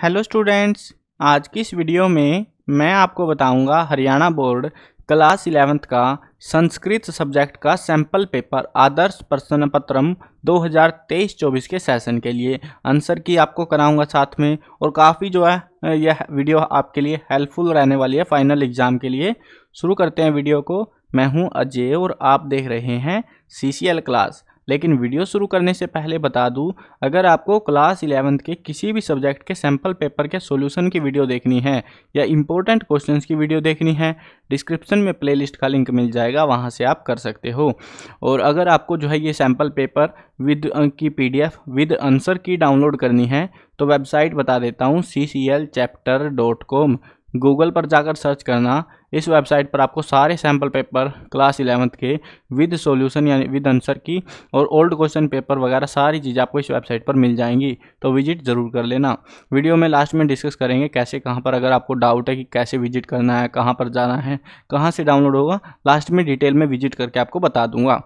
Hello students, आज की इस वीडियो में मैं आपको बताऊंगा हरियाणा बोर्ड क्लास 11th का संस्कृत सब्जेक्ट का सैंपल पेपर आदर्श प्रश्न पत्रम 2023-24 के सेशन के लिए आंसर की आपको कराऊंगा साथ में। और काफ़ी जो है यह वीडियो आपके लिए हेल्पफुल रहने वाली है फाइनल एग्ज़ाम के लिए। शुरू करते हैं वीडियो को। मैं हूं अजय और आप देख रहे हैं CCL क्लास। लेकिन वीडियो शुरू करने से पहले बता दूं, अगर आपको क्लास 11th के किसी भी सब्जेक्ट के सैंपल पेपर के सॉल्यूशन की वीडियो देखनी है या इंपॉर्टेंट क्वेश्चंस की वीडियो देखनी है, डिस्क्रिप्शन में प्लेलिस्ट का लिंक मिल जाएगा, वहां से आप कर सकते हो। और अगर आपको जो है ये सैंपल पेपर विद की PDF विद आंसर की डाउनलोड करनी है तो वेबसाइट बता देता हूँ, cclchapter.com। गूगल पर जाकर सर्च करना। इस वेबसाइट पर आपको सारे सैम्पल पेपर क्लास 11th के विद सॉल्यूशन यानी विद आंसर की और ओल्ड क्वेश्चन पेपर वगैरह सारी चीज़ें आपको इस वेबसाइट पर मिल जाएंगी, तो विजिट ज़रूर कर लेना। वीडियो में लास्ट में डिस्कस करेंगे कैसे कहाँ पर, अगर आपको डाउट है कि कैसे विजिट करना है, कहाँ पर जाना है, कहाँ से डाउनलोड होगा, लास्ट में डिटेल में विजिट करके आपको बता दूंगा।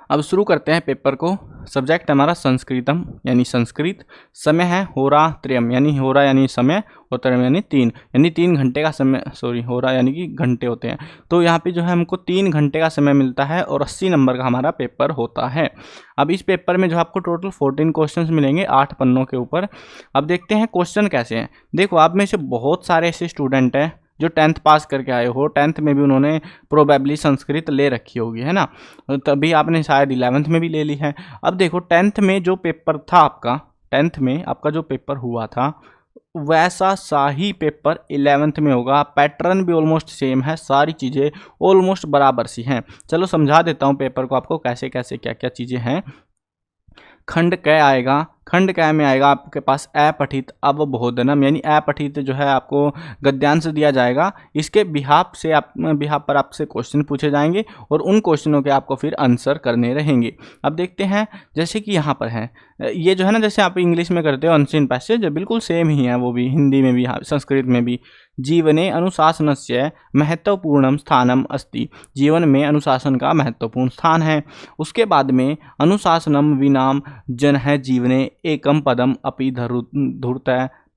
अब शुरू करते हैं पेपर को। सब्जेक्ट हमारा संस्कृतम यानी संस्कृत। समय है होरात्रयम यानी होरा यानी समय और त्रयम यानी 3 यानी 3 घंटे का समय। सॉरी, होरा यानी कि घंटे होते हैं। तो यहाँ पे जो है हमको 3 घंटे का समय मिलता है और 80 नंबर का हमारा पेपर होता है। अब इस पेपर में जो आपको टोटल 14 क्वेश्चन मिलेंगे 8 पन्नों के ऊपर। अब देखते हैं क्वेश्चन कैसे हैं। देखो, आप में से बहुत सारे ऐसे स्टूडेंट हैं जो 10th पास करके आए हो, 10th में भी उन्होंने प्रोबेबली संस्कृत ले रखी होगी, है ना, तभी आपने शायद 11th में भी ले ली है। अब देखो 10th में जो पेपर था आपका, 10th में आपका जो पेपर हुआ था वैसा सा ही पेपर 11th में होगा। पैटर्न भी ऑलमोस्ट सेम है, सारी चीज़ें ऑलमोस्ट बराबर सी हैं। चलो समझा देता हूँ पेपर को आपको कैसे कैसे क्या क्या चीज़ें हैं। खंड क आएगा, खंड क में आएगा आपके पास अपठित अवबोधनम यानी अपठित जो है आपको गद्यांश दिया जाएगा। इसके बिहाफ पर आपसे क्वेश्चन पूछे जाएंगे और उन क्वेश्चनों के आपको फिर आंसर करने रहेंगे। अब देखते हैं, जैसे कि यहाँ पर है ये जो है ना, जैसे आप इंग्लिश में करते हो अनसीन पैसेज, बिल्कुल सेम ही है, वो भी हिंदी में भी संस्कृत में भी। जीवने अनुशासनस्य महत्वपूर्णम स्थानम अस्ति। जीवन में अनुशासन का महत्वपूर्ण स्थान है। उसके बाद में अनुशासनम विनाम जन है जीवने एकम पदम अपि धूर्त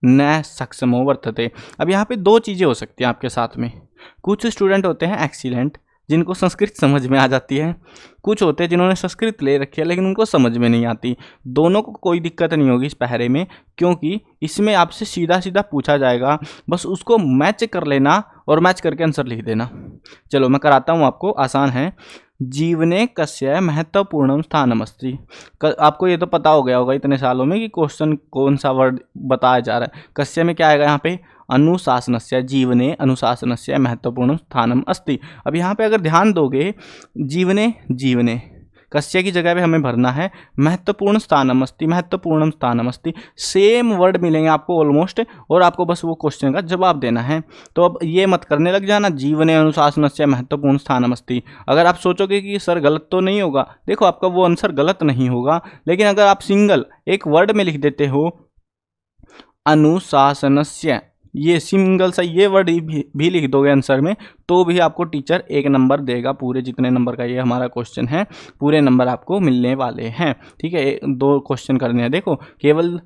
न सक्षमो वर्तते। अब यहाँ पे 2 चीज़ें हो सकती हैं आपके साथ में। कुछ स्टूडेंट होते हैं एक्सीलेंट जिनको संस्कृत समझ में आ जाती है, कुछ होते हैं जिन्होंने संस्कृत ले रखी है लेकिन उनको समझ में नहीं आती। दोनों को कोई दिक्कत नहीं होगी इस पहरे में, क्योंकि इसमें आपसे सीधा सीधा पूछा जाएगा, बस उसको मैच कर लेना और मैच करके आंसर लिख देना। चलो मैं कराता हूँ आपको, आसान है। जीवने कस्य महत्वपूर्ण स्थानमस्ति। आपको ये तो पता हो गया होगा इतने सालों में कि क्वेश्चन कौन सा वर्ड बताया जा रहा है। कस्य में क्या आएगा यहाँ पे, अनुशासनस्य। जीवने अनुशासनस्य महत्वपूर्ण स्थानम अस्ति। अब यहाँ पे अगर ध्यान दोगे, जीवने जीवने कस्य की जगह पे हमें भरना है महत्वपूर्ण स्थानम अस्ति, महत्वपूर्ण स्थानम अस्ति। सेम वर्ड मिलेंगे आपको ऑलमोस्ट, और आपको बस वो क्वेश्चन का जवाब देना है। तो अब ये मत करने लग जाना जीवने अनुशासनस्य महत्वपूर्ण स्थानम अस्ति। अगर आप सोचोगे कि सर गलत तो नहीं होगा, देखो आपका वो आंसर गलत नहीं होगा, लेकिन अगर आप सिंगल एक वर्ड में लिख देते हो अनुशासनस्य, ये सिंगल सा ये वर्ड भी लिख दोगे आंसर में, तो भी आपको टीचर 1 नंबर देगा। पूरे जितने नंबर का ये हमारा क्वेश्चन है, पूरे नंबर आपको मिलने वाले हैं। ठीक है, 2 क्वेश्चन करने हैं। देखो केवल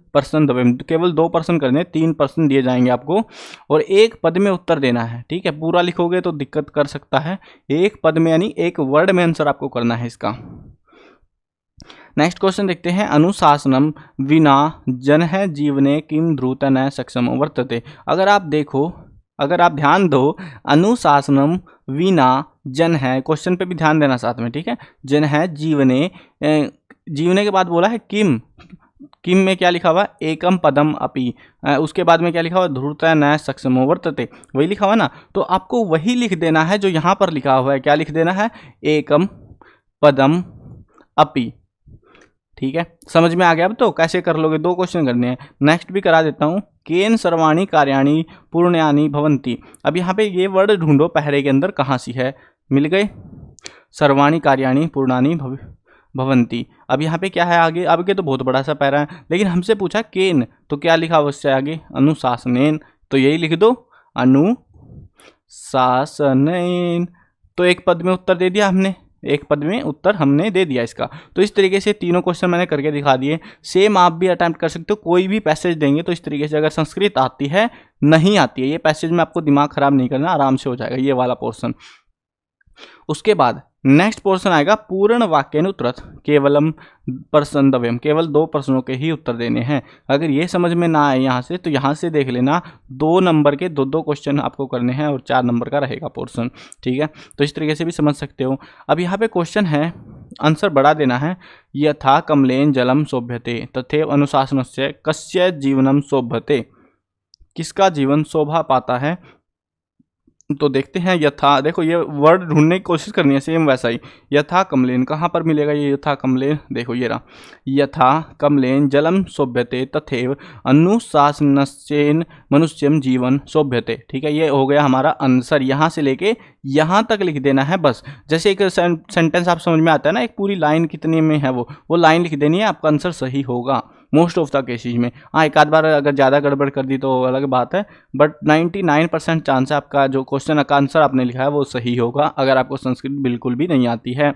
2 पर्सन करने हैं, 3 पर्सन दिए जाएंगे आपको और 1 पद में उत्तर देना है। ठीक है, पूरा लिखोगे तो दिक्कत कर सकता है। 1 पद में यानी 1 वर्ड में आंसर आपको करना है इसका। नेक्स्ट क्वेश्चन देखते हैं। अनुशासनम विना जन है जीवने किम ध्रुत न सक्षम वर्तते। अगर आप देखो, अगर आप ध्यान दो, अनुशासनम विना जन है, क्वेश्चन पे भी ध्यान देना साथ में, ठीक है। जन है जीवने, जीवने के बाद बोला है किम, किम में क्या लिखा हुआ, एकम पदम अपि। उसके बाद में क्या लिखा हुआ, ध्रुत न सक्षम वर्तते, वही लिखा हुआ ना। तो आपको वही लिख देना है जो यहाँ पर लिखा हुआ है। क्या लिख देना है, एकम पदम अपि। ठीक है, समझ में आ गया। अब तो कैसे कर लोगे, 2 क्वेश्चन करने हैं। नेक्स्ट भी करा देता हूँ। केन सर्वाणी कार्याणी पूर्णानि भवन्ति। अब यहाँ पे ये वर्ड ढूंढो पहरे के अंदर कहाँ सी है, मिल गए। सर्वाणी कार्याणी पूर्णानि भवन्ति। अब यहाँ पे क्या है आगे, अब के तो बहुत बड़ा सा पैरा है, लेकिन हमसे पूछा केन, तो क्या लिखा उससे आगे, अनुशासनेन, तो यही लिख दो अनुशासनेन। तो 1 पद में उत्तर दे दिया हमने, एक पद में उत्तर हमने दे दिया इसका। तो इस तरीके से तीनों क्वेश्चन मैंने करके दिखा दिए। सेम आप भी अटेम्प्ट कर सकते हो, कोई भी पैसेज देंगे तो इस तरीके से, अगर संस्कृत आती है नहीं आती है, ये पैसेज में आपको दिमाग खराब नहीं करना, आराम से हो जाएगा ये वाला पोर्शन। उसके बाद नेक्स्ट पोर्शन आएगा पूर्ण वाक्यानुत्तरत केवलम प्रश्नद्वयम, केवल 2 प्रश्नों के ही उत्तर देने हैं। अगर ये समझ में ना आए यहाँ से, तो यहाँ से देख लेना 2 नंबर के 2 क्वेश्चन आपको करने हैं और 4 नंबर का रहेगा पोर्शन, ठीक है। तो इस तरीके से भी समझ सकते हो। अब यहाँ पे क्वेश्चन है, आंसर बड़ा देना है। यथा कमलेन जलम शोभ्यते तथैव अनुशासनस्य कस्य जीवनम शोभ्यते, किसका जीवन शोभा पाता है। तो देखते हैं, यथा, देखो ये वर्ड ढूंढने की कोशिश करनी है, सेम वैसा ही। यथा कमलेन, कहाँ पर मिलेगा ये यथा कमलेन, देखो ये रहा, यथा कमलेन जलम शोभ्यते तथैव अनुशासनस्येन मनुष्यम जीवन शोभ्यते, ठीक है। ये हो गया हमारा आंसर, यहाँ से लेके यहाँ तक लिख देना है बस। जैसे एक सेंटेंस आप समझ में आता है ना, एक पूरी लाइन कितने में है वो लाइन लिख देनी है, आपका आंसर सही होगा मोस्ट ऑफ द केसेज में। हाँ, एक आध बार अगर ज़्यादा गड़बड़ कर दी तो अलग बात है, बट 99% चांस है आपका जो क्वेश्चन का आंसर आपने लिखा है वो सही होगा, अगर आपको संस्कृत बिल्कुल भी नहीं आती है,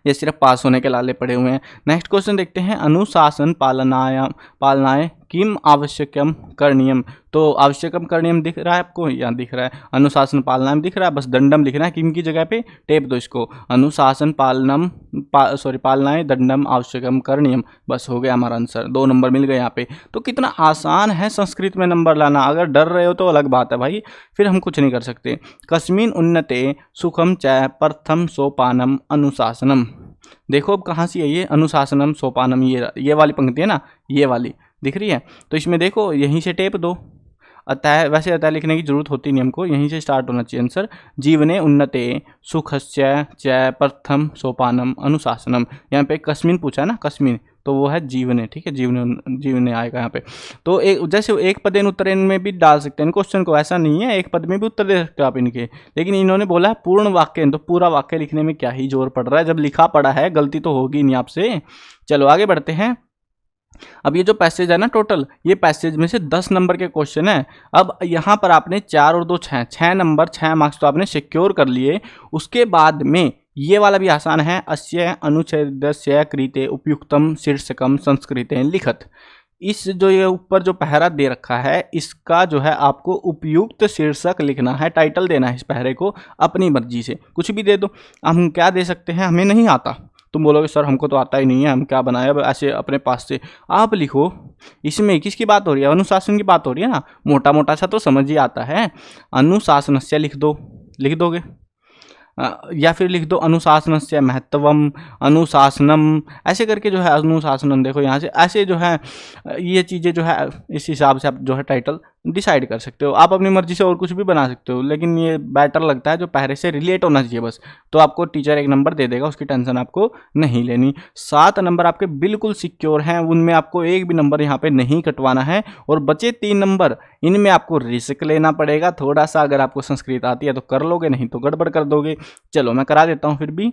ये सिर्फ पास होने के लाले पड़े हुए हैं। नेक्स्ट क्वेश्चन देखते हैं, अनुशासन पालनाय किम आवश्यकम करणीयम। तो आवश्यकम करणीयम दिख रहा है आपको, यहाँ दिख रहा है, अनुशासन पालनाम दिख रहा है, बस दंडम लिखना है, किम की जगह पे टेप दो इसको, अनुशासन पालनाय दंडम आवश्यकम करणीयम, बस हो गया हमारा आंसर। 2 नंबर मिल गए यहाँ पे। तो कितना आसान है संस्कृत में नंबर लाना, अगर डर रहे हो तो अलग बात है भाई, फिर हम कुछ नहीं कर सकते। कस्मिन उन्नते सुखम च प्रथम सोपानम अनुशासनम, देखो अब कहाँ से है ये अनुशासनम सोपानम, ये वाली पंक्ति है ना, ये वाली दिख रही है। तो इसमें देखो यहीं से टेप दो, अतः वैसे अतः लिखने की जरूरत होती नहीं हमको, यहीं से स्टार्ट होना चाहिए आंसर। जीवने उन्नते सुखस्य च प्रथम सोपानम अनुशासनम, यहाँ पे कस्मिन पूछा है ना, कस्मिन तो वो है जीवने, ठीक है, जीवने आएगा यहाँ पे। तो एक जैसे एक पदेन उत्तरेन में भी डाल सकते हैं क्वेश्चन को, ऐसा नहीं है एक पद में भी उत्तर दे सकते हो आप इनके, लेकिन इन्होंने बोला है पूर्ण वाक्य, तो पूरा वाक्य लिखने में क्या ही जोर पड़ रहा है, जब लिखा पड़ा है गलती तो होगी नहीं आपसे। चलो आगे बढ़ते हैं। अब ये जो पैसेज है ना, टोटल ये पैसेज में से 10 नंबर के क्वेश्चन है। अब यहाँ पर आपने 4 और 2 6 नंबर, 6 मार्क्स तो आपने सिक्योर कर लिए। उसके बाद में ये वाला भी आसान है, अस्य अनुच्छेदस्य कृते उपयुक्तम शीर्षकम संस्कृते लिखत। इस जो ये ऊपर जो पहरा दे रखा है, इसका जो है आपको उपयुक्त शीर्षक लिखना है, टाइटल देना है इस पहरे को अपनी मर्जी से, कुछ भी दे दो। हम क्या दे सकते हैं, हमें नहीं आता, तुम बोलोगे सर हमको तो आता ही नहीं है, हम क्या बनाए, अब ऐसे अपने पास से आप लिखो। इसमें किसकी बात हो रही है, अनुशासन की बात हो रही है ना, मोटा मोटा सा तो समझ ही आता है। अनुशासनस्य लिख दो, लिख दोगे, या फिर लिख दो अनुशासनस्य महत्वम, अनुशासनम, ऐसे करके जो है अनुशासनम, देखो यहाँ से ऐसे जो है ये चीज़ें जो है इस हिसाब से आप जो है टाइटल डिसाइड कर सकते हो। आप अपनी मर्जी से और कुछ भी बना सकते हो, लेकिन ये बेटर लगता है जो पहले से रिलेट होना चाहिए बस, तो आपको टीचर 1 नंबर दे देगा, उसकी टेंशन आपको नहीं लेनी। 7 नंबर आपके बिल्कुल सिक्योर हैं, उनमें आपको एक भी नंबर यहाँ पे नहीं कटवाना है, और बचे 3 नंबर इनमें आपको रिस्क लेना पड़ेगा थोड़ा सा। अगर आपको संस्कृत आती है तो कर लोगे, नहीं तो गड़बड़ कर दोगे। चलो मैं करा देता हूँ फिर भी।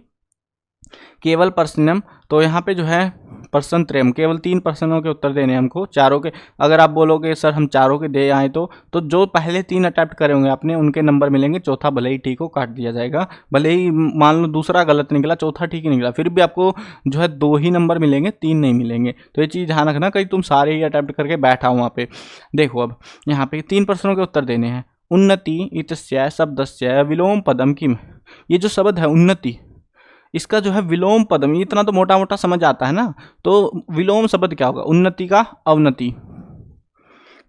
केवल प्रश्नम, तो यहाँ पे जो है प्रश्न त्रयम, केवल 3 प्रश्नों के उत्तर देने हमको, चारों के। अगर आप बोलोगे सर हम चारों के दे आए तो जो पहले 3 अटेम्प्ट करे होंगे आपने उनके नंबर मिलेंगे, चौथा भले ही ठीक हो काट दिया जाएगा, भले ही मान लो दूसरा गलत निकला चौथा ठीक ही निकला, फिर भी आपको जो है 2 ही नंबर मिलेंगे, 3 नहीं मिलेंगे। तो ये चीज़ ध्यान रखना, कहीं तुम सारे ही अटेम्प्ट करके बैठा हो वहाँ पे। देखो अब यहाँ पे 3 प्रश्नों के उत्तर देने हैं। उन्नति इतस्य शब्दस्य विलोम पदम किम, ये जो शब्द है उन्नति, इसका जो है विलोम पदम, इतना तो मोटा मोटा समझ आता है ना, तो विलोम शब्द क्या होगा, उन्नति का अवनति,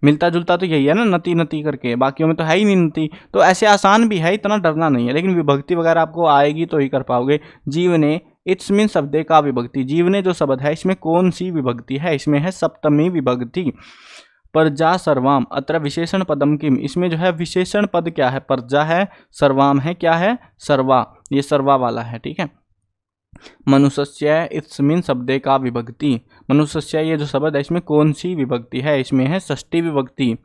मिलता जुलता तो यही है ना, नति नति करके, बाकियों में तो है ही नहीं नति। तो ऐसे आसान भी है, इतना डरना नहीं है, लेकिन विभक्ति वगैरह आपको आएगी तो ही कर पाओगे। जीवने इट्स मीन शब्दे का विभक्ति, जीवने जो शब्द है इसमें कौन सी विभक्ति है, इसमें है सप्तमी विभक्ति। प्रजा सर्वाम, अत्र विशेषण पदम किम, इसमें जो है विशेषण पद क्या है, प्रजा है, सर्वाम है, क्या है, सर्वा, ये सर्वा वाला है, ठीक है। मनुष्य इत्स्मिन शब्दे का विभक्ति, मनुष्य ये जो शब्द है इसमें कौन सी विभक्ति है, इसमें है षष्ठी विभक्ति।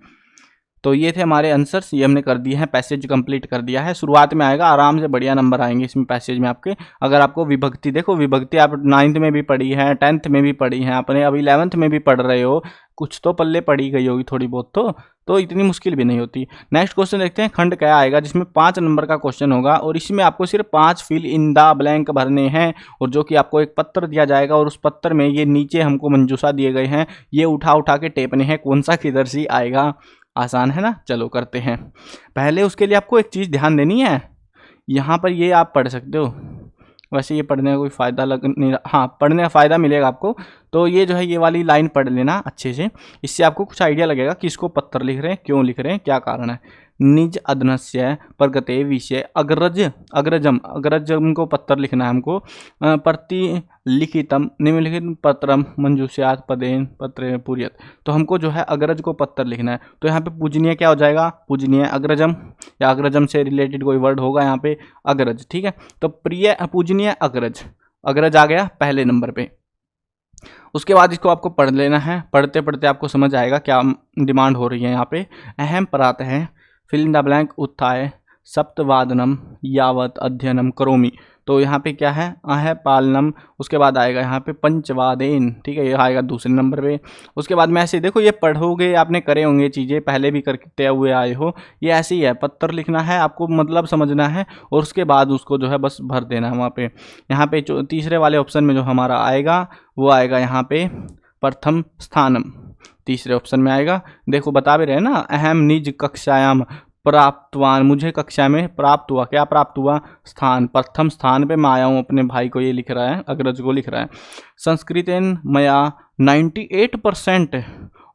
तो ये थे हमारे आंसर्स, ये हमने कर दिए हैं, पैसेज कंप्लीट कर दिया है। शुरुआत में आएगा, आराम से बढ़िया नंबर आएंगे इसमें पैसेज में आपके। अगर आपको विभक्ति, देखो विभक्ति आप 9th में भी पढ़ी है, 10th में भी पढ़ी है आपने, अब 11th में भी पढ़ रहे हो, कुछ तो पल्ले पड़ी गई होगी थोड़ी बहुत, तो इतनी मुश्किल भी नहीं होती। नेक्स्ट क्वेश्चन देखते हैं, खंड क्या आएगा, जिसमें 5 नंबर का क्वेश्चन होगा और इसमें आपको सिर्फ 5 फिल इन द ब्लैंक भरने हैं, और जो कि आपको एक पत्र दिया जाएगा और उस पत्र में ये नीचे हमको मंजूसा दिए गए हैं, ये उठा उठा के टेपने हैं, कौन सा किधर से आएगा। आसान है ना, चलो करते हैं। पहले उसके लिए आपको एक चीज़ ध्यान देनी है, यहाँ पर ये आप पढ़ सकते हो, वैसे ये पढ़ने का कोई फ़ायदा लग नहीं रहा, हाँ पढ़ने का फ़ायदा मिलेगा आपको। तो ये जो है ये वाली लाइन पढ़ लेना अच्छे से, इससे आपको कुछ आइडिया लगेगा कि इसको पत्र लिख रहे हैं, क्यों लिख रहे हैं, क्या कारण है। निज अधनस्य प्रगते विषय अग्रजम को पत्र लिखना है हमको। प्रति लिखितम निम्नलिखित पत्रम मंजूष्यात पदेन पत्र पूर्यत, तो हमको जो है अग्रज को पत्र लिखना है। तो यहाँ पे पूजनीय क्या हो जाएगा, पूजनीय अग्रजम, या अग्रजम से रिलेटेड कोई वर्ड होगा यहाँ पे अग्रज, ठीक है। तो प्रिय पूजनीय अग्रज, अग्रज आ गया पहले नंबर पे। उसके बाद इसको आपको पढ़ लेना है, पढ़ते पढ़ते आपको समझ आएगा क्या डिमांड हो रही है यहाँ पे। अहम प्रातः है फिल इन द ब्लैंक उत्थाय सप्तवादनम यावत अध्ययनम करोमि, तो यहाँ पे क्या है, अह पालनम, उसके बाद आएगा यहाँ पे पंचवादेन, ठीक है, ये आएगा दूसरे नंबर पे। उसके बाद में ऐसे देखो, ये पढ़ोगे, आपने करे होंगे चीज़ें पहले भी करते हुए आए हो, ये ऐसे ही है, पत्र लिखना है आपको, मतलब समझना है, और उसके बाद उसको जो है बस भर देना है वहाँ पे। यहाँ पे जो तीसरे वाले ऑप्शन में जो हमारा आएगा वो आएगा यहाँ पे प्रथम स्थानम, तीसरे ऑप्शन में आएगा। देखो बता भी रहे ना, अहम निज कक्षायाम प्राप्तवान, मुझे कक्षा में प्राप्त हुआ, क्या प्राप्त हुआ, स्थान, प्रथम स्थान पे मैं आया हूँ, अपने भाई को ये लिख रहा है, अग्रज को लिख रहा है। संस्कृतेन मया 98%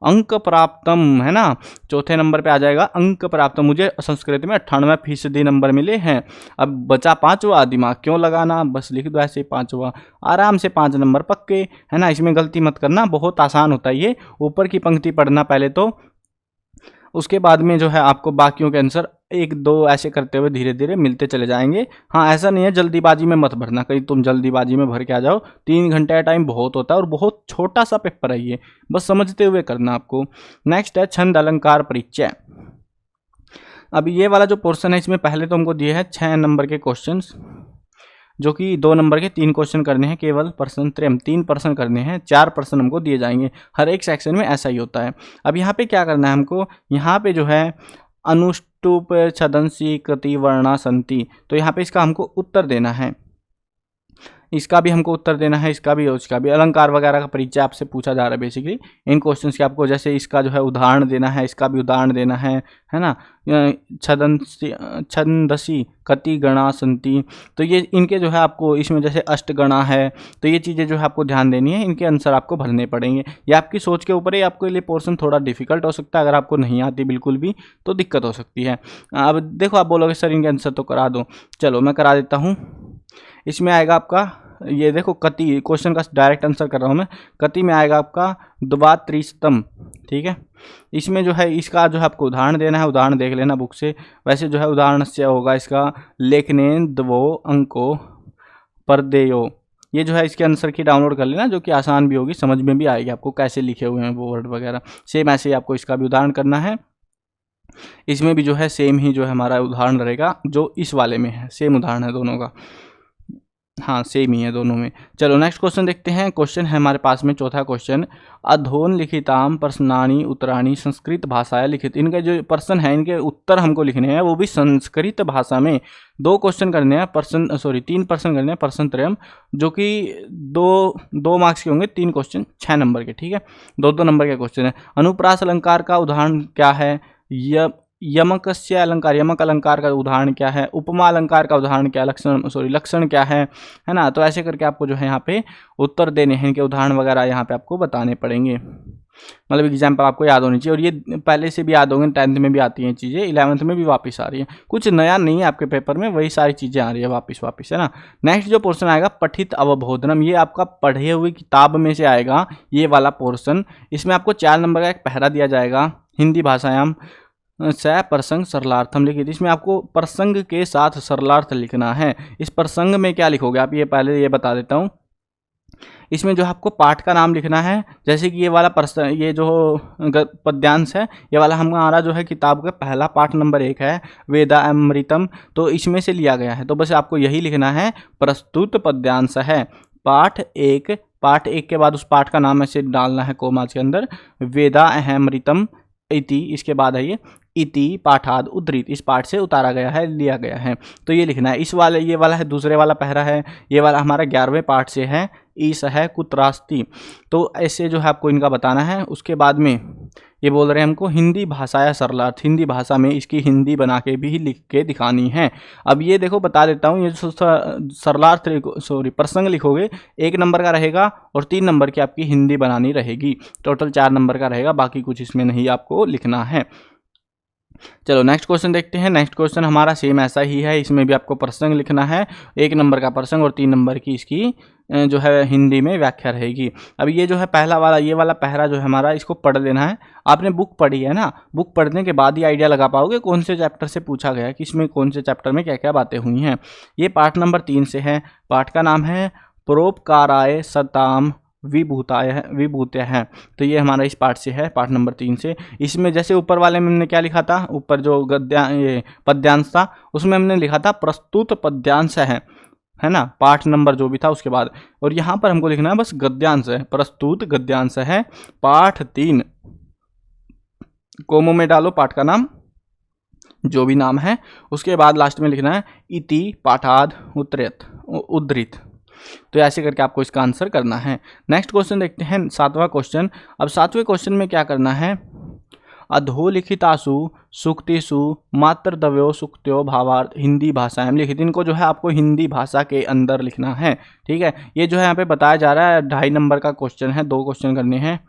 अंक प्राप्तम, है ना, चौथे नंबर पे आ जाएगा अंक प्राप्त, मुझे संस्कृत में 98% नंबर मिले हैं। अब बचा 5वां, दिमाग क्यों लगाना, बस लिख दो ऐसे 5वां, आराम से 5 नंबर पक्के, है ना, इसमें गलती मत करना, बहुत आसान होता है ये। ऊपर की पंक्ति पढ़ना पहले तो, उसके बाद में जो है आपको बाकियों के आंसर 1-2 ऐसे करते हुए धीरे धीरे मिलते चले जाएंगे। हाँ ऐसा नहीं है जल्दीबाजी में मत भरना, कहीं तुम जल्दीबाजी में भर के आ जाओ, 3 घंटे का टाइम बहुत होता है और बहुत छोटा सा पेपर है ये, बस समझते हुए करना आपको। नेक्स्ट है छंद अलंकार परिचय। अब ये वाला जो पोर्शन है इसमें पहले तो हमको दिए हैं 6 नंबर के क्वेश्चंस, जो कि 2 नंबर के 3 क्वेश्चन करने हैं, केवल प्रश्न त्रयम 3 प्रश्न करने हैं, 4 प्रश्न हमको दिए जाएंगे, हर एक सेक्शन में ऐसा ही होता है। अब यहाँ पे क्या करना है हमको, यहाँ पे जो है अनुष्टुप छदंसी कृति वर्णा संति, तो यहाँ पे इसका हमको उत्तर देना है, इसका भी हमको उत्तर देना है, इसका भी और इसका भी। अलंकार वगैरह का परिचय आपसे पूछा जा रहा है बेसिकली इन क्वेश्चंस के, आपको जैसे इसका जो है उदाहरण देना है, इसका भी उदाहरण देना है ना। छंदसी कति गणा संति, तो ये इनके जो है आपको इसमें जैसे अष्टगणा है, तो ये चीज़ें जो है आपको ध्यान देनी है, इनके आंसर आपको भरने पड़ेंगे। ये आपकी सोच के ऊपर है, आपके लिए पोर्शन थोड़ा डिफिकल्ट हो सकता है, अगर आपको नहीं आती बिल्कुल भी तो दिक्कत हो सकती है। अब देखो आप बोलोगे सर इनके आंसर तो करा दो, चलो मैं करा देता हूँ। इसमें आएगा आपका, ये देखो कति, क्वेश्चन का डायरेक्ट आंसर कर रहा हूँ मैं, कति में आएगा आपका द्वात्रिशतम, ठीक है। इसमें जो है इसका जो है आपको उदाहरण देना है, उदाहरण देख लेना बुक से। वैसे जो है उदाहरण से होगा इसका लेखने द्वो अंको परदेयो, ये जो है इसके आंसर की डाउनलोड कर लेना, जो कि आसान भी होगी, समझ में भी आएगी आपको कैसे लिखे हुए हैं वो वर्ड वगैरह। सेम ऐसे ही आपको इसका भी उदाहरण करना है, इसमें भी जो है सेम ही जो है हमारा उदाहरण रहेगा जो इस वाले में है, सेम उदाहरण है दोनों का, हाँ सेम ही है दोनों में। चलो नेक्स्ट क्वेश्चन देखते हैं। क्वेश्चन है हमारे पास में चौथा क्वेश्चन, अधोन लिखिताम प्रश्नानि उत्तराणी संस्कृत भाषाया लिखित, इनके जो प्रश्न है इनके उत्तर हमको लिखने हैं, वो भी संस्कृत भाषा में। 2 क्वेश्चन करने हैं, 3 प्रश्न करने हैं, प्रश्न त्रयम, जो कि 2 मार्क्स के होंगे, 3 क्वेश्चन 6 नंबर के, ठीक है, 2-2 नंबर के क्वेश्चन है। अनुप्रास अलंकार का उदाहरण क्या है, यमकस्य अलंकार, यमक अलंकार का उदाहरण क्या है, उपमा अलंकार का उदाहरण क्या, लक्षण क्या है ना। तो ऐसे करके आपको जो है यहाँ पे उत्तर देने हैं, इनके उदाहरण वगैरह यहाँ पे आपको बताने पड़ेंगे, मतलब एग्जाम्पल आपको याद होनी चाहिए। और ये पहले से भी याद होंगे, 10th में भी आती हैं चीज़ें, 11th में भी वापस आ रही है, कुछ नया नहीं है आपके पेपर में, वही सारी चीज़ें आ रही है वापस है ना। नेक्स्ट जो पोर्शन आएगा पठित अवबोधनम, ये आपका पढ़े हुए किताब में से आएगा ये वाला पोर्शन। इसमें आपको 4 नंबर का एक पहरा दिया जाएगा, हिंदी भाषायाम स प्रसंग सरलार्थम लिखित, इसमें आपको प्रसंग के साथ सरलार्थ लिखना है। इस प्रसंग में क्या लिखोगे आप, ये पहले ये बता देता हूँ। इसमें जो आपको पाठ का नाम लिखना है, जैसे कि ये वाला ये जो पद्यांश है, ये वाला हमारा जो है किताब का पहला पाठ नंबर 1 है, वेदा अमृतम, तो इसमें से लिया गया है। तो बस आपको यही लिखना है, प्रस्तुत पद्यांश है पाठ 1। पाठ 1 के बाद उस पाठ का नाम ऐसे डालना है कोमा के अंदर, वेदा अमृतम इति, इसके बाद है ये इति पाठाद उद्धृत, इस पाठ से उतारा गया है, लिया गया है। तो ये लिखना है। इस वाले ये वाला है दूसरे वाला पहरा है, ये वाला हमारा 11वें पाठ से है, ईस है कुत्रास्ति। तो ऐसे जो है आपको इनका बताना है। उसके बाद में ये बोल रहे हैं हमको हिंदी भाषा या सरलार्थ, हिंदी भाषा में इसकी हिंदी बना के भी लिख के दिखानी है। अब ये देखो बता देता हूँ, ये सरलार्थ प्रसंग लिखोगे 1 नंबर का रहेगा और 3 नंबर की आपकी हिंदी बनानी रहेगी, टोटल 4 नंबर का रहेगा, बाकी कुछ इसमें नहीं आपको लिखना है। चलो नेक्स्ट क्वेश्चन देखते हैं। नेक्स्ट क्वेश्चन हमारा सेम ऐसा ही है, इसमें भी आपको प्रसंग लिखना है, 1 नंबर का प्रसंग और 3 नंबर की इसकी जो है हिंदी में व्याख्या रहेगी। अब ये जो है पहला वाला, ये वाला पहरा जो है हमारा, इसको पढ़ लेना है। आपने बुक पढ़ी है ना, बुक पढ़ने के बाद ही आइडिया लगा पाओगे कौन से चैप्टर से पूछा गया है, कि इसमें कौन से चैप्टर में क्या क्या बातें हुई हैं। ये पाठ नंबर 3 से है, पाठ का नाम है परोपकाराय सताम विभूत्य है। तो ये हमारा इस पाठ से है, पाठ नंबर 3 से। इसमें जैसे ऊपर वाले में हमने क्या लिखा था, ऊपर जो ये पद्यांश था उसमें हमने लिखा था प्रस्तुत पद्यांश है ना, पाठ नंबर जो भी था उसके बाद। और यहाँ पर हमको लिखना है बस गद्यांश है, प्रस्तुत गद्यांश है, पाठ 3। कोमो में डालो पाठ का नाम, जो भी नाम है, उसके बाद लास्ट में लिखना है इति पाठाद उद्धृत। तो ऐसे करके आपको इसका आंसर करना है। नेक्स्ट क्वेश्चन देखते हैं, 7वां क्वेश्चन। अब 7वें क्वेश्चन में क्या करना है, अधोलिखितासु सूक्तिषु मात्रद्वयो सूक्त्यो भावार्थ हिंदी भाषा में लिखित। इनको जो है आपको हिंदी भाषा के अंदर लिखना है, ठीक है। ये जो है यहाँ पे बताया जा रहा है 2.5 नंबर का क्वेश्चन है, 2 क्वेश्चन करने हैं।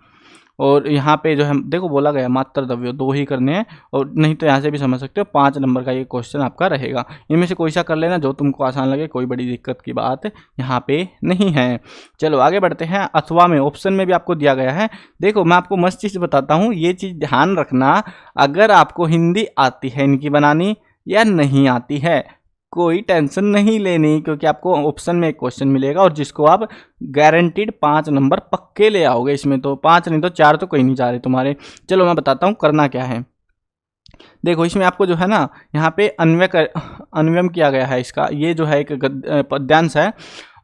और यहाँ पे जो है देखो बोला गया मात्रद्वयो 2 ही करने हैं, और नहीं तो यहाँ से भी समझ सकते हो 5 नंबर का ये क्वेश्चन आपका रहेगा। इनमें से कोई सा कर लेना जो तुमको आसान लगे, कोई बड़ी दिक्कत की बात यहाँ पे नहीं है। चलो आगे बढ़ते हैं। अथवा में ऑप्शन में भी आपको दिया गया है। देखो मैं आपको मस्त चीज़ बताता हूँ, ये चीज़ ध्यान रखना, अगर आपको हिंदी आती है इनकी बनानी या नहीं आती है, कोई टेंशन नहीं लेनी, क्योंकि आपको ऑप्शन में एक क्वेश्चन मिलेगा और जिसको आप गारंटीड 5 नंबर पक्के ले आओगे। इसमें तो 5 नहीं तो 4 तो कोई नहीं जा रहे तुम्हारे। चलो मैं बताता हूँ करना क्या है। देखो इसमें आपको जो है ना, यहाँ पे अन्वयम किया गया है इसका। ये जो है एक पद्यांश है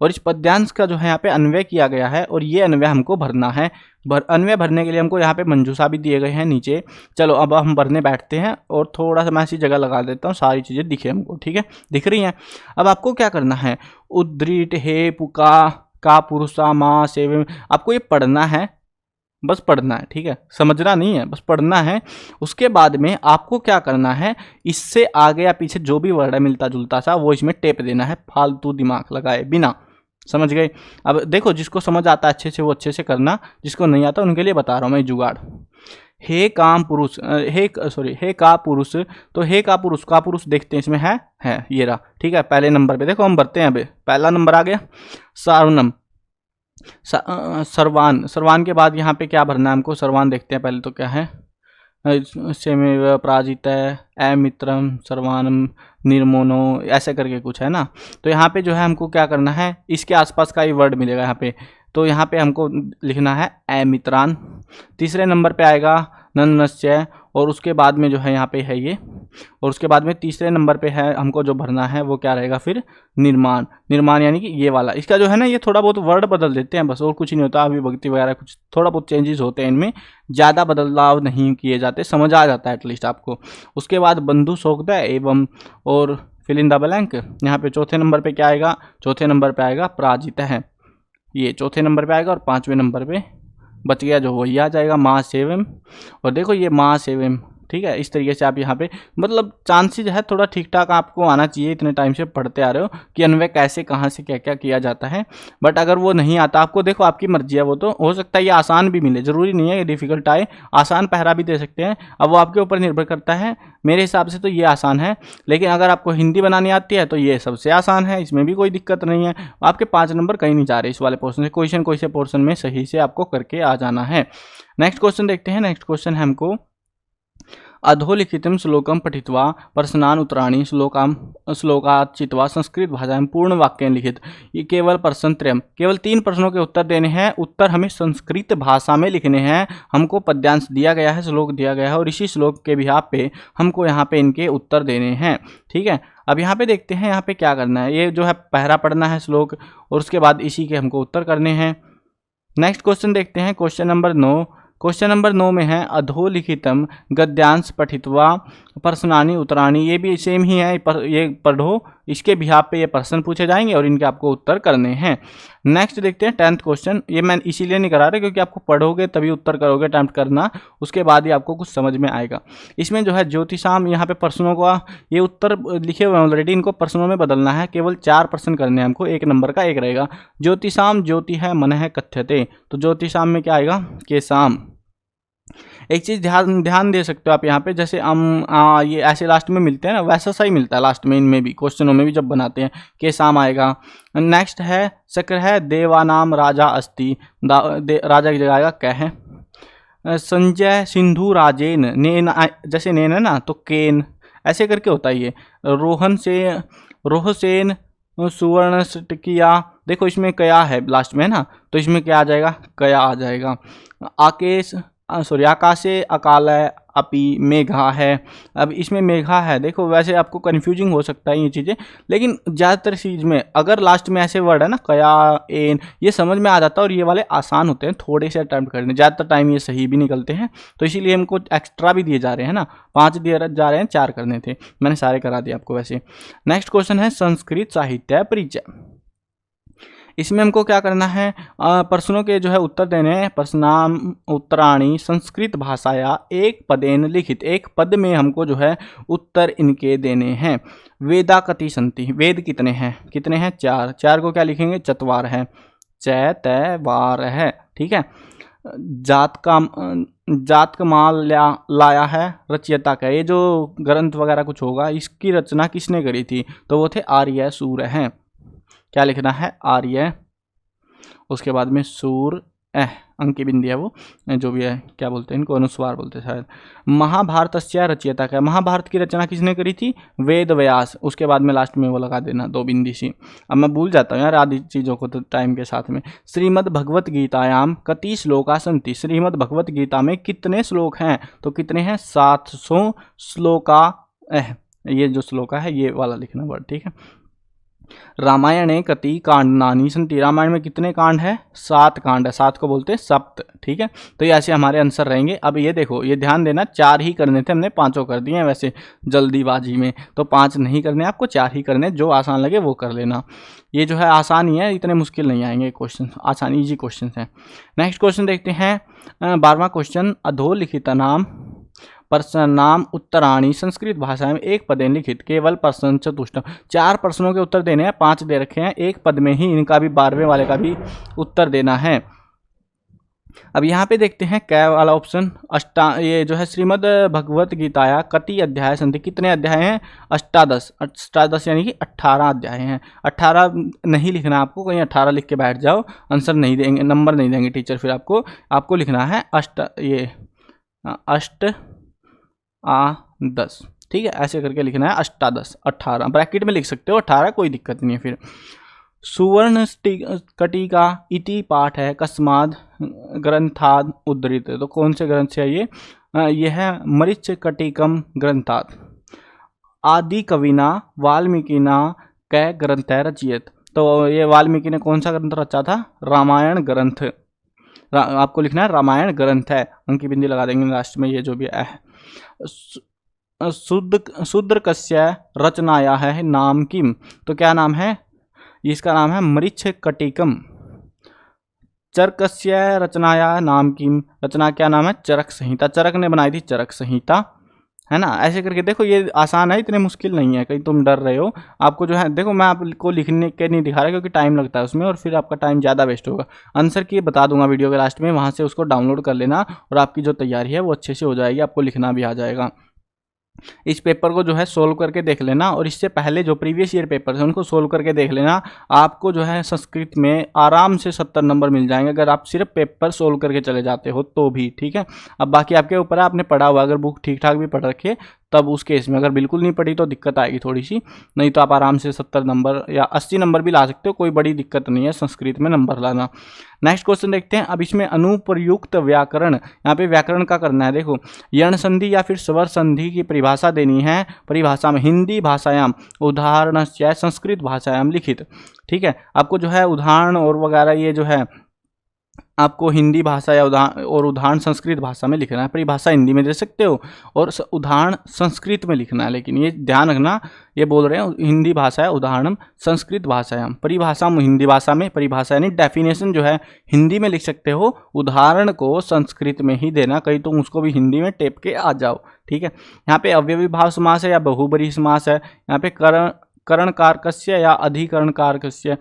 और इस पद्यांश का जो है यहाँ पे अन्वय किया गया है, और ये अन्वय हमको भरना है। अन्वय भरने के लिए हमको यहाँ पे मंजूषा भी दिए गए हैं नीचे। चलो अब हम भरने बैठते हैं, और थोड़ा सा मैं ऐसी जगह लगा देता हूँ सारी चीज़ें दिखे हमको, ठीक है, दिख रही हैं। अब आपको क्या करना है, उद्धृत हे पुका का पुरुषा माँ सेवे, आपको ये पढ़ना है, बस पढ़ना है, ठीक है, समझना नहीं है, बस पढ़ना है। उसके बाद में आपको क्या करना है, इससे आगे या पीछे जो भी वर्ड है मिलता जुलता सा, वो इसमें टेप देना है, फालतू दिमाग लगाए बिना। समझ गए। अब देखो जिसको समझ आता है अच्छे से वो अच्छे से करना, जिसको नहीं आता उनके लिए बता रहा हूँ मैं जुगाड़। हे काम पुरुष, हे का पुरुष, तो हे का पुरुष देखते हैं इसमें है ये रहा, ठीक है। पहले नंबर पे देखो हम भरते हैं, अभी पहला नंबर आ गया सारुणम, सर्वान के बाद यहाँ पे क्या भरना है हमको, सर्वान देखते हैं पहले तो क्या है, सेमेव पराजित अमित्रम सर्वानम निर्मोनो, ऐसे करके कुछ है ना। तो यहाँ पे जो है हमको क्या करना है, इसके आसपास का ये वर्ड मिलेगा यहाँ पे, तो यहाँ पे हमको लिखना है अमित्रान। तीसरे नंबर पे आएगा नन्नस्य, और उसके बाद में जो है यहाँ पे है ये, और उसके बाद में तीसरे नंबर पे है हमको जो भरना है वो क्या रहेगा फिर, निर्माण यानी कि ये वाला। इसका जो है ना ये थोड़ा बहुत वर्ड बदल देते हैं बस, और कुछ नहीं होता। अभी भक्ति वगैरह कुछ थोड़ा बहुत चेंजेस होते हैं इनमें, ज़्यादा बदलाव नहीं किए जाते, समझ आ जाता है एटलीस्ट आपको। उसके बाद बंधु शोकदय एवं और फिल इन द ब्लैंक। यहाँ पे चौथे नंबर पे क्या आएगा, चौथे नंबर पे आएगा पराजित है, ये चौथे नंबर पे आएगा, और 5वें नंबर पे बच गया जो वही आ जाएगा माँ सेवम। और देखो ये माँ सेवम, ठीक है। इस तरीके से आप यहाँ पे मतलब चांसेस है थोड़ा ठीक ठाक आपको आना चाहिए, इतने टाइम से पढ़ते आ रहे हो कि अन्वय कैसे कहाँ से क्या क्या किया जाता है। बट अगर वो नहीं आता आपको, देखो आपकी मर्जी है, वो तो हो सकता है ये आसान भी मिले, ज़रूरी नहीं है ये डिफिकल्ट आए, आसान पहरा भी दे सकते हैं। अब वो आपके ऊपर निर्भर करता है। मेरे हिसाब से तो ये आसान है, लेकिन अगर आपको हिंदी बनानी आती है तो ये सबसे आसान है, इसमें भी कोई दिक्कत नहीं है। आपके 5 नंबर कहीं नहीं जा रहे इस वाले पोर्शन से, कोई से पोर्शन में सही से आपको करके आ जाना है। नेक्स्ट क्वेश्चन देखते हैं। नेक्स्ट क्वेश्चन है हमको अधोलिखितं श्लोकं पठित्वा प्रश्नान् उत्तराणि श्लोकात् चित्वा संस्कृत भाषा में पूर्ण वाक्य लिखित। ये केवल प्रश्न त्रयम, केवल 3 प्रश्नों के उत्तर देने हैं। उत्तर हमें संस्कृत भाषा में लिखने हैं। हमको पद्यांश दिया गया है, श्लोक दिया गया है और इसी श्लोक के बिहाफ पे हमको यहाँ पे इनके उत्तर देने हैं। ठीक है, अब यहाँ पे देखते हैं यहाँ पे क्या करना है। ये जो है पहरा पढ़ना है श्लोक और उसके बाद इसी के हमको उत्तर करने हैं। नेक्स्ट क्वेश्चन देखते हैं, क्वेश्चन नंबर 9। क्वेश्चन नंबर 9 में है अधोलिखितम गद्यांश पठित्वा प्रश्नानि उत्तराणि। ये भी सेम ही है, ये पढ़ो, इसके बिहाफ पे ये प्रश्न पूछे जाएंगे और इनके आपको उत्तर करने हैं। नेक्स्ट देखते हैं 10th क्वेश्चन। ये मैं इसीलिए नहीं करा रहा क्योंकि आपको पढ़ोगे तभी उत्तर करोगे, अटेम्प्ट करना, उसके बाद ही आपको कुछ समझ में आएगा। इसमें जो है ज्योतिषाम, यहाँ पे प्रश्नों का ये उत्तर लिखे हुए हैं ऑलरेडी, इनको प्रश्नों में बदलना है। केवल 4 प्रश्न करने हैं हमको, 1 नंबर का 1 रहेगा। ज्योतिषाम ज्योति है मन है कथ्यते, तो ज्योतिषाम में क्या आएगा, केशाम। एक चीज़ ध्यान दे सकते हो आप यहाँ पे, जैसे ये ऐसे लास्ट में मिलते हैं ना, वैसा सही मिलता है लास्ट में, इनमें भी क्वेश्चनों में भी जब बनाते हैं के शाम आएगा। नेक्स्ट है शक्र है देवानाम राजा अस्ति, राजा की जगह आएगा कह है। संजय सिंधु राजेन, नेन जैसे नेन है ना तो केन, ऐसे करके होता है ये। रोहसेन सुवर्ण टिकिया, देखो इसमें कया है लास्ट में है ना, तो इसमें क्या आ जाएगा, कया आ जाएगा। आकाशे अकाल अपि मेघा है, अब इसमें मेघा है। देखो वैसे आपको कंफ्यूजिंग हो सकता है ये चीज़ें, लेकिन ज़्यादातर चीज़ में अगर लास्ट में ऐसे वर्ड है ना कया एन, ये समझ में आ जाता है और ये वाले आसान होते हैं थोड़े से अटैम्प्ट करने, ज़्यादातर टाइम ये सही भी निकलते हैं, तो इसीलिए हमको एक्स्ट्रा भी दिए जा रहे हैं ना, 5 दिए जा रहे हैं, 4 करने थे, मैंने सारे करा दिए आपको वैसे। नेक्स्ट क्वेश्चन है संस्कृत साहित्य परिचय। इसमें हमको क्या करना है, प्रश्नों के जो है उत्तर देने हैं। प्रश्नाम उत्तराणि संस्कृत भाषाया एक पदेन लिखित, एक पद में हमको जो है उत्तर इनके देने हैं। वेदा कति संति, वेद कितने हैं, कितने हैं 4, 4 को क्या लिखेंगे, चतवार है, चैतवार है। ठीक है, जात का माल लाया है रचयिता का, ये जो ग्रंथ वगैरह कुछ होगा इसकी रचना किसने करी थी, तो वो थे आर्य सूर्य हैं। क्या लिखना है, आर्य, उसके बाद में सूर अंकी बिंदी है, वो जो भी है क्या बोलते हैं इनको, अनुस्वार बोलते हैं शायद। महाभारतस्य रचयिता का, महाभारत की रचना किसने करी थी, वेद व्यास, उसके बाद में लास्ट में वो लगा देना 2 बिंदी सी। अब मैं भूल जाता हूँ यार आदि चीज़ों को तो टाइम के साथ में। श्रीमद् भगवत गीतायाम कति श्लोका सन्ति, श्रीमद् भगवत गीता में कितने श्लोक हैं, तो कितने हैं 700 श्लोका, ये जो श्लोका है ये वाला लिखना वर्ड। ठीक है, रामायणे कति कांडानि सन्ति, रामायण में कितने कांड है, 7 कांड है, 7 को बोलते हैं सप्त। ठीक है, तो ये ऐसे हमारे आंसर रहेंगे। अब ये देखो, ये ध्यान देना 4 ही करने थे, हमने 5 कर दिए हैं वैसे जल्दीबाजी में, तो 5 नहीं करने आपको, 4 ही करने, जो आसान लगे वो कर लेना। ये जो है आसान ही है, इतने मुश्किल नहीं आएंगे क्वेश्चन, आसान ईजी क्वेश्चन है। नेक्स्ट क्वेश्चन देखते हैं 12वां क्वेश्चन, अधोलिखितानाम प्रश्नानाम उत्तराणि संस्कृत भाषा में एक पदेन लिखित, केवल प्रश्न चतुष्टयम, 4 प्रश्नों के उत्तर देने हैं, 5 दे रखे हैं, एक पद में ही इनका भी 12वें वाले का भी उत्तर देना है। अब यहाँ पे देखते हैं क्या वाला ऑप्शन, ये जो है श्रीमद् भगवत गीताया कति अध्याय संति, कितने अध्याय हैं, 18 यानी कि 18 अध्याय हैं। 18 नहीं लिखना आपको, कहीं 18 लिख के बैठ जाओ, आंसर नहीं देंगे, नंबर नहीं देंगे टीचर फिर आपको लिखना है 10। ठीक है, ऐसे करके लिखना है 18, 18 ब्रैकेट में लिख सकते हो, 18 कोई दिक्कत नहीं है। फिर सुवर्ण कटिका इति पाठ है कस्माद ग्रंथाद उद्धृत, तो कौन से ग्रंथ से है ये है मरीच कटिकम ग्रंथाद, आदि कविना वाल्मीकिना कै ग्रंथ रचियत, तो ये वाल्मीकि ने कौन सा ग्रंथ रचा था, रामायण ग्रंथ, आपको लिखना है रामायण ग्रंथ है, उनकी बिंदी लगा देंगे लास्ट में, ये जो भी है। शूद्र कस्य रचनाया है नाम किम, तो क्या नाम है, इसका नाम है मरीच कटिकम। चरकस्य रचनाया नाम किम, रचना क्या नाम है, चरक संहिता, चरक ने बनाई थी चरक संहिता, है ना। ऐसे करके देखो, ये आसान है, इतने मुश्किल नहीं है, कहीं तुम डर रहे हो। आपको जो है देखो, मैं आपको लिखने के नहीं दिखा रहा क्योंकि टाइम लगता है उसमें और फिर आपका टाइम ज़्यादा वेस्ट होगा। आंसर की बता दूंगा वीडियो के लास्ट में, वहाँ से उसको डाउनलोड कर लेना और आपकी जो तैयारी है वो अच्छे से हो जाएगी, आपको लिखना भी आ जाएगा। इस पेपर को जो है सोल्व करके देख लेना, और इससे पहले जो प्रीवियस ईयर पेपर है उनको सोल्व करके देख लेना। आपको जो है संस्कृत में आराम से 70 नंबर मिल जाएंगे अगर आप सिर्फ पेपर सोल्व करके चले जाते हो तो भी, ठीक है। अब बाकी आपके ऊपर है, आपने पढ़ा हुआ, अगर बुक ठीक ठाक भी पढ़ रखी है तब उस केस में, अगर बिल्कुल नहीं पढ़ी तो दिक्कत आएगी थोड़ी सी, नहीं तो आप आराम से 70 नंबर या 80 नंबर भी ला सकते हो, कोई बड़ी दिक्कत नहीं है संस्कृत में नंबर लाना। नेक्स्ट क्वेश्चन देखते हैं। अब इसमें अनुप्रयुक्त व्याकरण, यहाँ पे व्याकरण का करना है। देखो, यण संधि या फिर स्वर संधि की परिभाषा देनी है, परिभाषा में हिंदी भाषायाम उदाहरणस्य संस्कृत भाषायाम लिखित, ठीक है। आपको जो है उदाहरण और वगैरह ये जो है आपको हिंदी भाषा या उदाहरण संस्कृत भाषा में लिखना है। परिभाषा हिंदी में दे सकते हो और उदाहरण संस्कृत में लिखना है, लेकिन ये ध्यान रखना, ये बोल रहे हैं हिंदी भाषा है उदाहरण संस्कृत भाषायाम, परिभाषा हिंदी भाषा में, परिभाषा यानी डेफिनेशन जो है हिंदी में लिख सकते हो, उदाहरण को संस्कृत में ही देना, कहीं तुम उसको भी हिंदी में टेप के आ जाओ, ठीक है। यहाँ पे अव्ययी भाव समास है या बहुब्रीहि समास है, यहाँ पे करण कारकस्य या अधिकरण कारकस्य,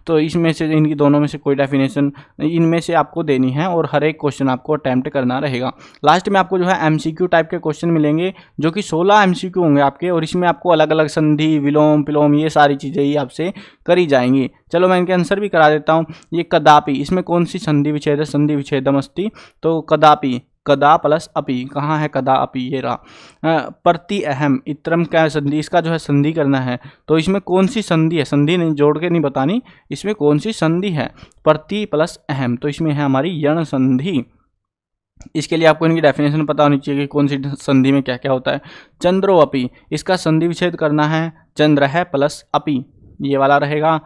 तो इसमें से इनकी दोनों में से कोई डेफिनेशन इनमें से आपको देनी है और हर एक क्वेश्चन आपको अटेम्प्ट करना रहेगा। लास्ट में आपको जो है एमसीक्यू टाइप के क्वेश्चन मिलेंगे जो कि 16 एमसीक्यू होंगे आपके, और इसमें आपको अलग अलग संधि विलोम पिलोम ये सारी चीज़ें ही आपसे करी जाएंगी। चलो मैं इनके आंसर भी करा देता हूँ। ये कदापि, इसमें कौन सी संधि विच्छेद है, संधि विच्छेदम अस्ति, तो कदापि, कदा प्लस अपि, कहाँ है कदा अपि, ये रहा। प्रति अहम, इत्रम क्या है संधि, इसका जो है संधि करना है, तो इसमें कौन सी संधि है, संधि नहीं जोड़ के नहीं बतानी, इसमें कौन सी संधि है, प्रति प्लस अहम, तो इसमें है हमारी यण संधि। इसके लिए आपको इनकी डेफिनेशन पता होनी चाहिए कि कौन सी संधि में क्या क्या होता है। चंद्रो अपि, इसका संधि विच्छेद करना है, चंद्र है प्लस अपि, ये वाला रहेगा।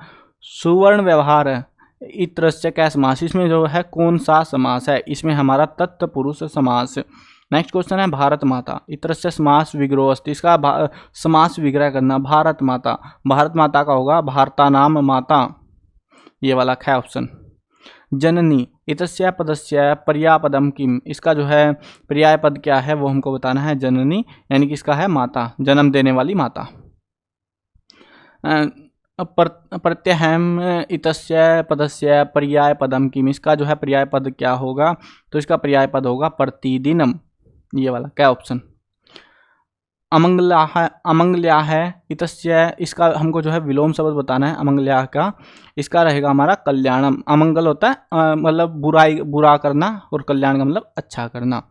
सुवर्ण व्यवहार, इत्रस्य क्या समास, इसमें जो है कौन सा समास है, इसमें हमारा तत्पुरुष समास। नेक्स्ट क्वेश्चन है भारत माता, इत्रस्य समास विग्रह अस्ति, इसका समास विग्रह करना, भारत माता, भारत माता का होगा भारता नाम माता, ये वाला है ऑप्शन। जननी, इतस्य पदस्य पर्यायपदम किम, इसका जो है पर्याय पद क्या है वो हमको बताना है, जननी यानी कि इसका है माता, जन्म देने वाली माता। प्रत्यहम इतस्य पदस्य पर्याय पदम किम, इसका जो है पर्याय पद क्या होगा, तो इसका पर्याय पद होगा प्रतिदिनम, ये वाला क्या ऑप्शन। अमंगल्या है इतस्य, इसका हमको जो है विलोम शब्द बताना है अमंगल्या का, इसका रहेगा हमारा कल्याणम, अमंगल होता है मतलब बुराई, बुरा करना, और कल्याण का मतलब अच्छा करना।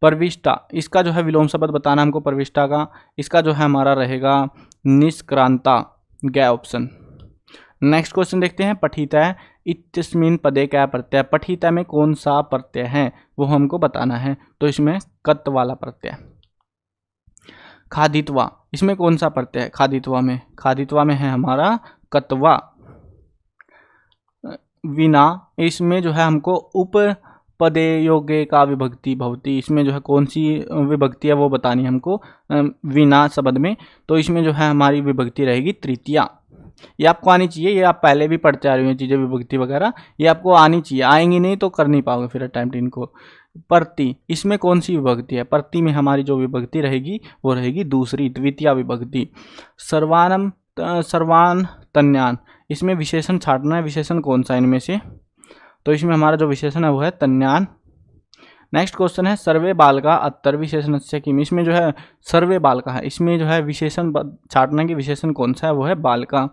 परविष्टा, इसका जो है विलोम शब्द बताना हमको परविष्टा का, इसका जो है हमारा रहेगा निष्क्रांता, गया ऑप्शन। नेक्स्ट क्वेश्चन देखते हैं। पठितः इत्यस्मिन् पदे क्या प्रत्यय, पठितः में कौन सा प्रत्यय है वो हमको बताना है, तो इसमें कत वाला प्रत्यय। खादित्वा, इसमें कौन सा प्रत्यय है, खादित्वा में, खादित्वा में है हमारा कत्वा। विना, इसमें जो है हमको उप पदे योगे का विभक्ति भवती, इसमें जो है कौन सी विभक्ति है वो बतानी है हमको विना शब्द में, तो इसमें जो है हमारी विभक्ति रहेगी तृतीया। ये आपको आनी चाहिए, ये आप पहले भी पढ़ते आ रहे हैं चीज़ें, विभक्ति वगैरह ये आपको आनी चाहिए, आएंगी नहीं तो कर नहीं पाओगे फिर अटेम्प्ट इनको। प्रति, इसमें कौन सी विभक्ति है, प्रति में हमारी जो विभक्ति रहेगी वो रहेगी दूसरी, द्वितीय विभक्ति। सर्वानम, सर्वान तन्यान, इसमें विशेषण छाटना है, विशेषण कौन सा इनमें से, तो इसमें हमारा जो विशेषण है वो है तन्यान। नेक्स्ट क्वेश्चन है सर्वे बालका अत्तर विशेषणस्य किम, इसमें जो है सर्वे बालका है, इसमें जो है विशेषण छाटना की विशेषण कौन सा है वो है बालका।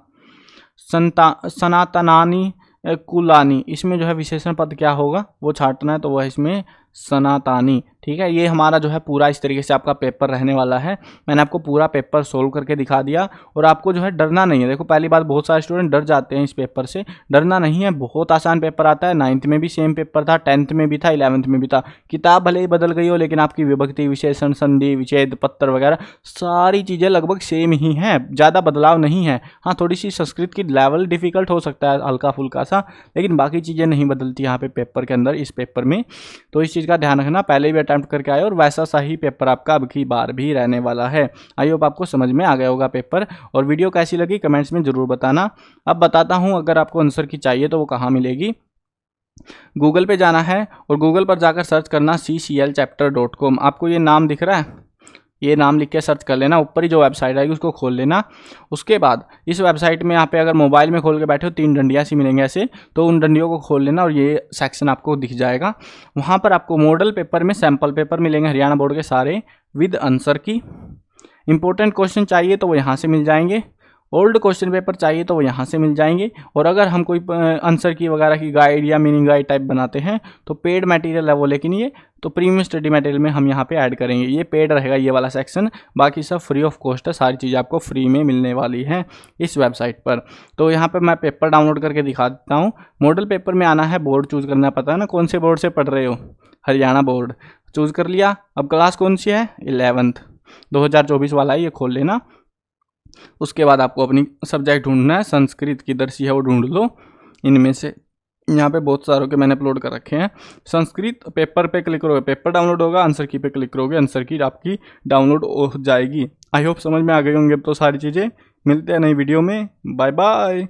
सनातनानी कुलानी, इसमें जो है विशेषण पद क्या होगा वो छाटना है, तो वह इसमें सनातानी, ठीक है। ये हमारा जो है पूरा इस तरीके से आपका पेपर रहने वाला है, मैंने आपको पूरा पेपर सोल्व करके दिखा दिया, और आपको जो है डरना नहीं है। देखो पहली बात, बहुत सारे स्टूडेंट डर जाते हैं इस पेपर से, डरना नहीं है, बहुत आसान पेपर आता है। 9th में भी सेम पेपर था, 10th में भी था, 11th में भी था। किताब भले ही बदल गई हो लेकिन आपकी विभक्ति विशेषण संधि विच्छेद पत्र वगैरह सारी चीज़ें लगभग सेम ही हैं, ज़्यादा बदलाव नहीं है। हाँ, थोड़ी सी संस्कृत की लेवल डिफिकल्ट हो सकता है हल्का फुल्का सा, लेकिन बाकी चीज़ें नहीं बदलती यहाँ पे पेपर के अंदर, इस पेपर में। तो इस चीज़ का ध्यान रखना, पहले भी अटैम्प्ट करके आए और वैसा सा ही पेपर आपका अब की बार भी रहने वाला है। आई होप आपको समझ में आ गया होगा पेपर, और वीडियो कैसी लगी कमेंट्स में ज़रूर बताना। अब बताता हूँ अगर आपको आंसर की चाहिए तो वो कहाँ मिलेगी। गूगल पे जाना है और गूगल पर जाकर सर्च करना cclchapter.com, आपको ये नाम दिख रहा है, ये नाम लिख के सर्च कर लेना, ऊपर ही जो वेबसाइट आएगी उसको खोल लेना। उसके बाद इस वेबसाइट में यहाँ पे अगर मोबाइल में खोल के बैठे हो 3 डंडियाँ सी मिलेंगी ऐसे, तो उन डंडियों को खोल लेना और ये सेक्शन आपको दिख जाएगा। वहाँ पर आपको मॉडल पेपर में सैम्पल पेपर मिलेंगे हरियाणा बोर्ड के सारे, विद आंसर की। इंपॉर्टेंट क्वेश्चन चाहिए तो वो यहाँ से मिल जाएंगे, ओल्ड क्वेश्चन पेपर चाहिए तो वो यहाँ से मिल जाएंगे। और अगर हम कोई आंसर की वगैरह की गाइड या मीनिंग गाइड टाइप बनाते हैं तो पेड मटेरियल है वो, लेकिन ये तो प्रीमियम स्टडी मटेरियल में हम यहाँ पे ऐड करेंगे। ये पेड रहेगा ये वाला सेक्शन, बाकी सब फ्री ऑफ कॉस्ट है, सारी चीज़ें आपको फ्री में मिलने वाली हैं इस वेबसाइट पर। तो यहाँ पर मैं पेपर डाउनलोड करके दिखा देता हूँ। मॉडल पेपर में आना है, बोर्ड चूज़ करना पता है ना कौन से बोर्ड से पढ़ रहे हो, हरियाणा बोर्ड चूज़ कर लिया। अब क्लास कौन सी है, 11th 2024 वाला है, ये खोल लेना। उसके बाद आपको अपनी सब्जेक्ट ढूंढना है, संस्कृत किधर सी है वो ढूंढ लो इनमें से, यहाँ पे बहुत सारों के मैंने अपलोड कर रखे हैं। संस्कृत पेपर पे क्लिक करोगे पेपर डाउनलोड होगा, आंसर की पे क्लिक करोगे आंसर की आपकी डाउनलोड हो जाएगी। आई होप समझ में आ गई होंगे अब तो सारी चीज़ें। मिलते हैं नई वीडियो में, बाय बाय।